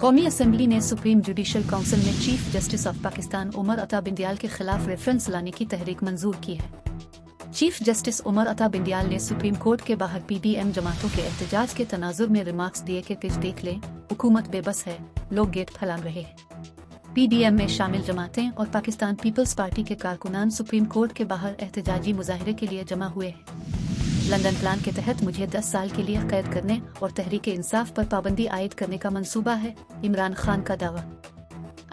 कौमी असम्बली ने supreme judicial council में chief justice of Pakistan Umar Ata Bandial के खिलाफ रेफरेंस लाने की तहरीक मंजूर की है। चीफ जस्टिस उमर अता बिंदियाल ने सुप्रीम कोर्ट के बाहर पीडीएम जमातों के एहतजाज के तनाजुर में रिमार्क्स दिए कि कुछ देख लें, हुकूमत बेबस है, लोग गेट फैला रहे हैं। पीडीएम में शामिल जमातें और पाकिस्तान पीपल्स पार्टी के कारकुनान सुप्रीम कोर्ट के बाहर एहतजाजी मुजाहरे के लिए जमा हुए हैं। लंदन प्लान के तहत मुझे 10 साल के लिए कैद करने और तहरीक इंसाफ पर पाबंदी आयद करने का मंसूबा है, इमरान खान का दावा।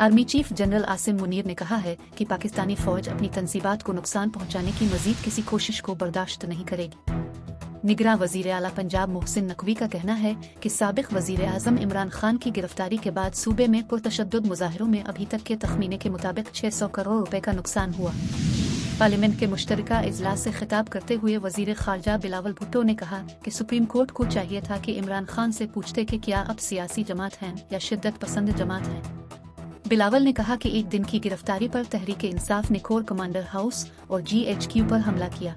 Army chief general Asim Munir ने कहा है कि पाकिस्तानी फौज अपनी तंसीबात को नुकसान पहुंचाने की मजीद किसी कोशिश को बर्दाश्त नहीं करेगी। निगरान वजीर आला पंजाब मोहसिन नकवी का कहना है कि साबिक वजीर आजम इमरान खान की गिरफ्तारी के बाद सूबे में पुरतशद्दुद मुजाहिरों में अभी तक के तखमीने के मुताबिक 600 करोड़ रुपए का नुकसान हुआ। पार्लियामेंट के मुश्तरका इजलास से खिताब करते हुए वजीर खारजा बिलावल भुट्टो ने कहा कि सुप्रीम कोर्ट को चाहिए था कि इमरान खान से पूछते कि क्या अब सियासी जमात हैं या शिद्दत पसंद जमात हैं। बिलावल ने कहा कि एक दिन की गिरफ्तारी पर तहरीक इंसाफ ने कोर कमांडर हाउस और GHQ पर हमला किया।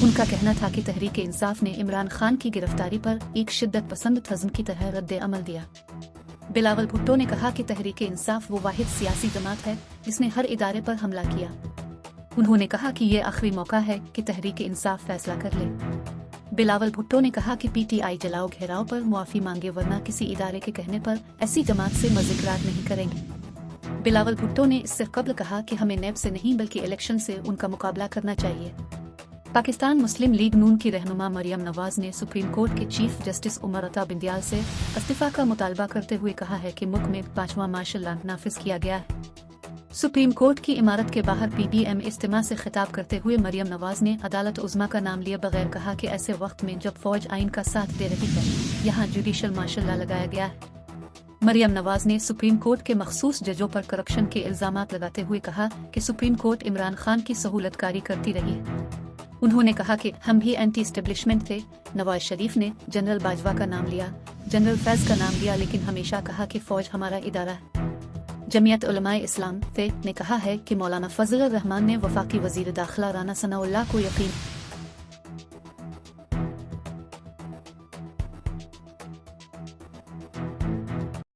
उनका कहना था कि तहरीक इंसाफ ने इमरान खान की गिरफ्तारी पर एक शिद्दत पसंद तज्म की तरह रद्द अमल दिया। बिलावल भुट्टो ने कहा कि तहरीक इंसाफ वो वाहिद सियासी जमात है जिसने हर इदारे पर हमला किया। उन्होंने कहा कि ये आखिरी मौका है कि तहरीक इंसाफ फैसला कर ले। बिलावल भुट्टो ने कहा कि PTI जलाओ घेराव पर मुआफी मांगे वरना किसी इदारे के कहने पर ऐसी जमात से मज़िक्रार नहीं करेंगे। बिलावल भुट्टो ने इससे कबल कहा कि हमें नेब से नहीं बल्कि इलेक्शन से उनका मुकाबला करना चाहिए। पाकिस्तान मुस्लिम लीग नून की रहनुमा मरियम नवाज ने सुप्रीम कोर्ट के चीफ जस्टिस उमर अता बिंदियाल से इस्तीफा का मुतालबा करते हुए कहा है कि मुल्क में 5वां मार्शल लॉ नाफिज किया गया है। सुप्रीम कोर्ट की इमारत के बाहर PDM इज्तिमा से खिताब करते हुए मरियम नवाज ने अदालत उज़्मा का नाम लिए बगैर कहा कि ऐसे वक्त में जब फौज आइन का साथ दे रही है, यहाँ जुडिशल मार्शल लॉ लगाया गया है। मरियम नवाज ने सुप्रीम कोर्ट के मखसूस जजों पर करप्शन के इल्जामात लगाते हुए कहा कि सुप्रीम कोर्ट इमरान खान की सहूलतकारी करती रही है। उन्होंने कहा कि हम भी एंटी एस्टेब्लिशमेंट थे। नवाज शरीफ ने जनरल बाजवा का नाम लिया, जनरल फैज का नाम लिया, लेकिन हमेशा कहा कि फौज हमारा इदारा है। जमीयत उलमाए इस्लाम ने कहा है कि मौलाना फजल रहमान ने वफाकी वजीर दाखिला राना सनाउल्लाह को यकीन